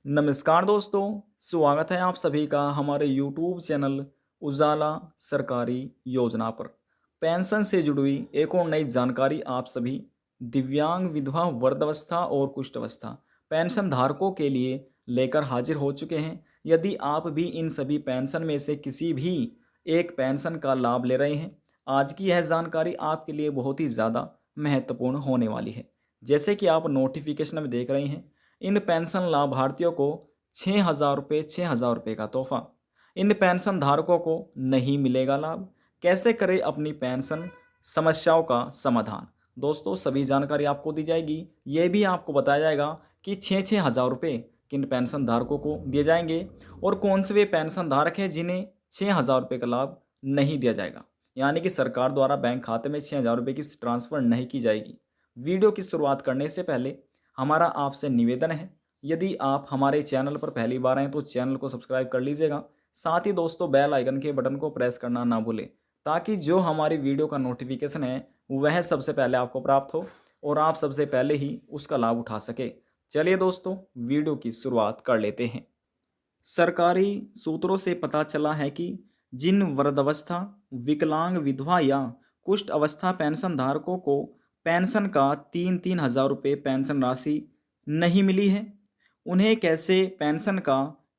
नमस्कार दोस्तों, स्वागत है आप सभी का हमारे यूट्यूब चैनल उजाला सरकारी योजना पर। पेंशन से जुड़ी हुई एक और नई जानकारी आप सभी दिव्यांग, विधवा, वृद्धावस्था और कुष्ठावस्था पेंशन धारकों के लिए लेकर हाजिर हो चुके हैं। यदि आप भी इन सभी पेंशन में से किसी भी एक पेंशन का लाभ ले रहे हैं, आज की यह जानकारी आपके लिए बहुत ही ज़्यादा महत्वपूर्ण होने वाली है। जैसे कि आप नोटिफिकेशन में देख रहे हैं, इन पेंशन लाभार्थियों को 6,000 रुपये का तोहफा। इन पेंशन धारकों को नहीं मिलेगा लाभ। कैसे करें अपनी पेंशन समस्याओं का समाधान? दोस्तों, सभी जानकारी आपको दी जाएगी। ये भी आपको बताया जाएगा कि 6,000 रुपये किन पेंशन धारकों को दिए जाएंगे और कौन से वे पेंशन धारक हैं जिन्हें 6,000 रुपये का लाभ नहीं दिया जाएगा, यानी कि सरकार द्वारा बैंक खाते में 6,000 रुपये की ट्रांसफ़र नहीं की जाएगी। वीडियो की शुरुआत करने से पहले हमारा आपसे निवेदन है, यदि आप हमारे चैनल पर पहली बार आएँ तो चैनल को सब्सक्राइब कर लीजिएगा। साथ ही दोस्तों, बेल आइकन के बटन को प्रेस करना ना भूलें, ताकि जो हमारी वीडियो का नोटिफिकेशन है वह सबसे पहले आपको प्राप्त हो और आप सबसे पहले ही उसका लाभ उठा सके। चलिए दोस्तों, वीडियो की शुरुआत कर लेते हैं। सरकारी सूत्रों से पता चला है कि जिन वृद्धावस्था, विकलांग, विधवा या कुष्ठ अवस्था पेंशन धारकों को पेंशन का 3,000 रुपये पेंशन राशि नहीं मिली है, उन्हें कैसे पेंशन का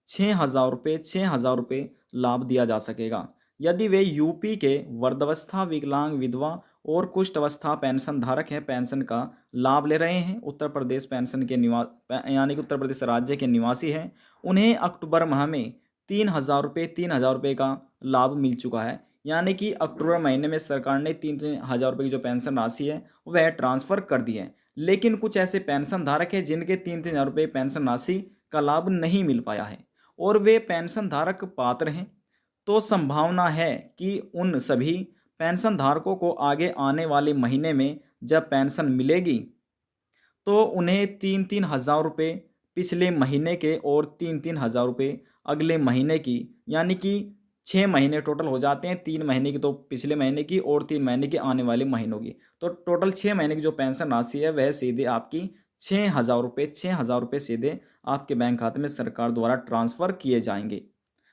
6,000 रुपये लाभ दिया जा सकेगा। यदि वे यूपी के वृद्धावस्था, विकलांग, विधवा और कुष्ठ अवस्था पेंशन धारक हैं, पेंशन का लाभ ले रहे हैं, उत्तर प्रदेश पेंशन के यानी कि उत्तर प्रदेश राज्य के निवासी हैं, उन्हें अक्टूबर माह में 3,000 रुपये का लाभ मिल चुका है। यानी कि अक्टूबर महीने में सरकार ने 3,000 रुपये की जो पेंशन राशि है वह ट्रांसफ़र कर दी है। लेकिन कुछ ऐसे पेंशन धारक हैं जिनके 3,000 रुपये पेंशन राशि का लाभ नहीं मिल पाया है और वे पेंशन धारक पात्र हैं, तो संभावना है कि उन सभी पेंशन धारकों को आगे आने वाले महीने में जब पेंशन मिलेगी तो उन्हें 3,000 रुपये पिछले महीने के और 3,000 रुपये अगले महीने की, यानी कि 6 महीने टोटल हो जाते हैं। 3 महीने की तो पिछले महीने की और 3 महीने के आने वाले महीनों की, तो टोटल 6 महीने की जो पेंशन राशि है वह सीधे आपकी 6,000 रुपये सीधे आपके बैंक खाते में सरकार द्वारा ट्रांसफ़र किए जाएंगे।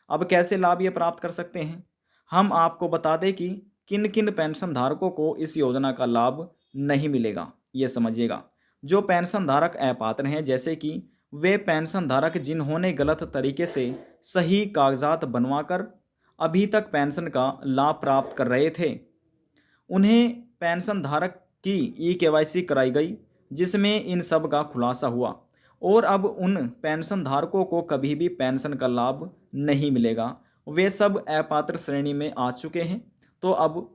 अब कैसे लाभ ये प्राप्त कर सकते हैं, हम आपको बता दें कि किन किन पेंशन धारकों को इस योजना का लाभ नहीं मिलेगा। ये समझिएगा, जो पेंशन धारक अपात्र हैं, जैसे कि वे पेंशन धारक जिन्होंने गलत तरीके से सही कागजात बनवाकर अभी तक पेंशन का लाभ प्राप्त कर रहे थे, उन्हें पेंशन धारक की ई-केवाईसी कराई गई, जिसमें इन सब का खुलासा हुआ और अब उन पेंशन धारकों को कभी भी पेंशन का लाभ नहीं मिलेगा। वे सब अपात्र श्रेणी में आ चुके हैं, तो अब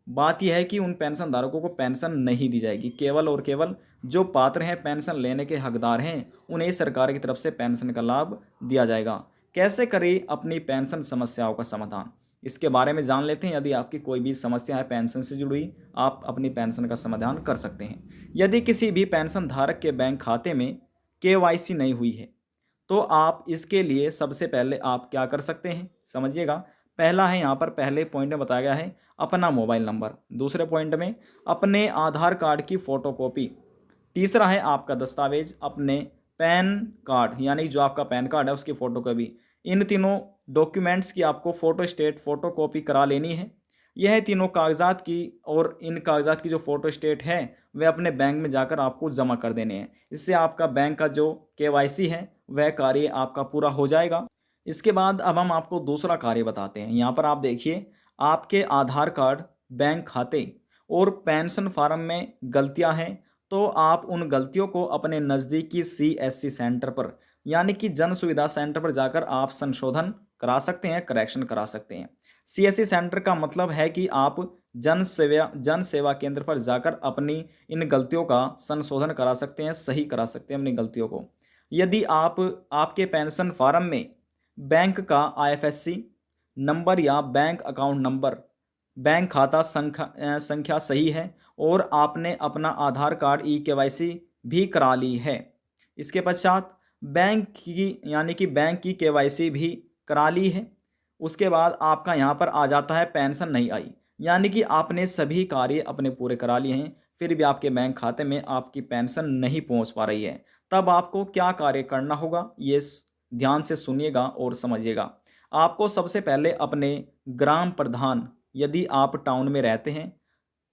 बात यह है कि उन पेंशन धारकों को पेंशन नहीं दी जाएगी। केवल और केवल जो पात्र हैं, पेंशन लेने के हकदार हैं, उन्हें सरकार की तरफ से पेंशन का लाभ दिया जाएगा। कैसे करें अपनी पेंशन समस्याओं का समाधान, इसके बारे में जान लेते हैं। यदि आपकी कोई भी समस्या है पेंशन से जुड़ी, आप अपनी पेंशन का समाधान कर सकते हैं। यदि किसी भी पेंशन धारक के बैंक खाते में केवाईसी नहीं हुई है, तो आप इसके लिए सबसे पहले आप क्या कर सकते हैं, समझिएगा। पहला है, यहाँ पर पहले पॉइंट में बताया गया है अपना मोबाइल नंबर, दूसरे पॉइंट में अपने आधार कार्ड की फ़ोटोकॉपी, तीसरा है आपका दस्तावेज अपने पैन कार्ड, यानी जो आपका पैन कार्ड है उसकी फ़ोटोकॉपी। इन तीनों डॉक्यूमेंट्स की आपको फ़ोटोस्टेट फ़ोटोकॉपी करा लेनी है। यह तीनों कागज़ात की और इन कागज़ात की जो फ़ोटोस्टेट है वह अपने बैंक में जाकर आपको जमा कर देने हैं। इससे आपका बैंक का जो केवाईसी है वह कार्य आपका पूरा हो जाएगा। इसके बाद अब हम आपको दूसरा कार्य बताते हैं। यहाँ पर आप देखिए, आपके आधार कार्ड, बैंक खाते और पेंशन फार्म में गलतियाँ हैं, तो आप उन गलतियों को अपने नज़दीकी सीएससी सेंटर पर, यानी कि जन सुविधा सेंटर पर जाकर आप संशोधन करा सकते हैं, करेक्शन करा सकते हैं। सीएससी सेंटर का मतलब है कि आप जन सेवा केंद्र पर जाकर अपनी इन गलतियों का संशोधन करा सकते हैं, सही करा सकते हैं अपनी गलतियों को। यदि आपके पेंशन फार्म में बैंक का आईएफएससी नंबर या बैंक अकाउंट नंबर, बैंक खाता संख्या सही है और आपने अपना आधार कार्ड ई-केवाईसी भी करा ली है, इसके पश्चात बैंक की, यानी कि बैंक की केवाईसी भी करा ली है, उसके बाद आपका यहाँ पर आ जाता है पेंशन नहीं आई, यानी कि आपने सभी कार्य अपने पूरे करा लिए हैं, फिर भी आपके बैंक खाते में आपकी पेंशन नहीं पहुँच पा रही है, तब आपको क्या कार्य करना होगा, ये ध्यान से सुनिएगा और समझिएगा। आपको सबसे पहले अपने ग्राम प्रधान, यदि आप टाउन में रहते हैं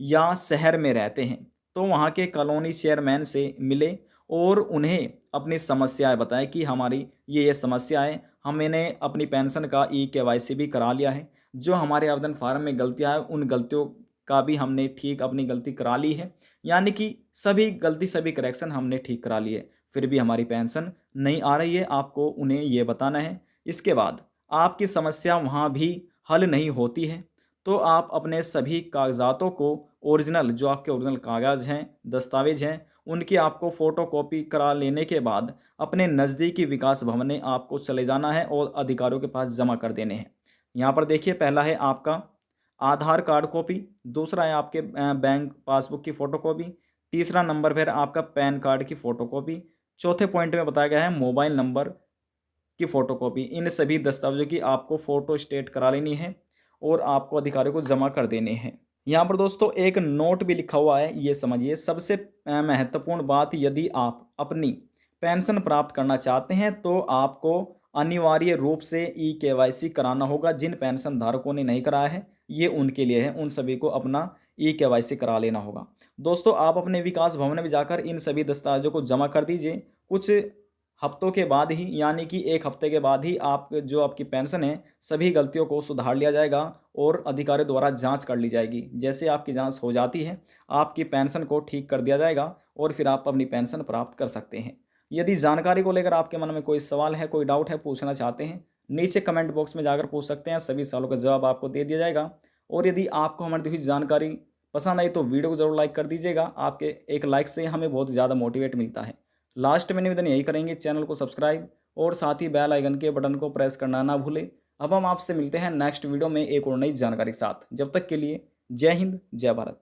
या शहर में रहते हैं, तो वहाँ के कॉलोनी चेयरमैन से मिले और उन्हें अपनी समस्याएं बताएं कि हमारी ये समस्या है। मैंने अपनी पेंशन का ई-केवाईसी भी करा लिया है। जो हमारे आवेदन फार्म में गलतियां हैं, उन गलतियों का भी हमने ठीक अपनी गलती करा ली है। यानी कि सभी गलती, सभी करेक्शन हमने ठीक करा लिए, फिर भी हमारी पेंशन नहीं आ रही है। आपको उन्हें ये बताना है। इसके बाद आपकी समस्या वहाँ भी हल नहीं होती है, तो आप अपने सभी कागजातों को ओरिजिनल, जो आपके ओरिजिनल कागज़ हैं, दस्तावेज़ हैं, उनकी आपको फ़ोटोकॉपी करा लेने के बाद अपने नज़दीकी विकास भवन में आपको चले जाना है और अधिकारियों के पास जमा कर देने हैं। यहाँ पर देखिए, पहला है आपका आधार कार्ड कॉपी, दूसरा है आपके बैंक पासबुक की फ़ोटोकॉपी, तीसरा नंबर पर आपका पैन कार्ड की फ़ोटोकॉपी, चौथे पॉइंट में बताया गया है मोबाइल नंबर की फ़ोटोकॉपी। इन सभी दस्तावेज़ों की आपको फ़ोटो स्टेट करा लेनी है और आपको अधिकारियों को जमा कर देने हैं। यहाँ पर दोस्तों एक नोट भी लिखा हुआ है, ये समझिए। सबसे महत्वपूर्ण बात, यदि आप अपनी पेंशन प्राप्त करना चाहते हैं तो आपको अनिवार्य रूप से ई-केवाईसी कराना होगा। जिन पेंशन धारकों ने नहीं कराया है, ये उनके लिए है, उन सभी को अपना ई-केवाईसी करा लेना होगा। दोस्तों आप अपने विकास भवन में जाकर इन सभी दस्तावेजों को जमा कर दीजिए। कुछ हफ्तों के बाद ही, यानी कि 1 हफ्ते के बाद ही आप जो आपकी पेंशन है, सभी गलतियों को सुधार लिया जाएगा और अधिकारियों द्वारा जांच कर ली जाएगी। जैसे आपकी जांच हो जाती है, आपकी पेंशन को ठीक कर दिया जाएगा और फिर आप अपनी पेंशन प्राप्त कर सकते हैं। यदि जानकारी को लेकर आपके मन में कोई सवाल है, कोई डाउट है, पूछना चाहते हैं, नीचे कमेंट बॉक्स में जाकर पूछ सकते हैं। सभी सवालों का जवाब आपको दे दिया जाएगा। और यदि आपको हमारी दी हुई जानकारी पसंद आई तो वीडियो को ज़रूर लाइक कर दीजिएगा। आपके एक लाइक से हमें बहुत ज़्यादा मोटिवेट मिलता है। लास्ट में निवेदन यही करेंगे, चैनल को सब्सक्राइब और साथ ही बेल आइकन के बटन को प्रेस करना ना भूलें। अब हम आपसे मिलते हैं नेक्स्ट वीडियो में एक और नई जानकारी के साथ। जब तक के लिए जय हिंद, जय भारत।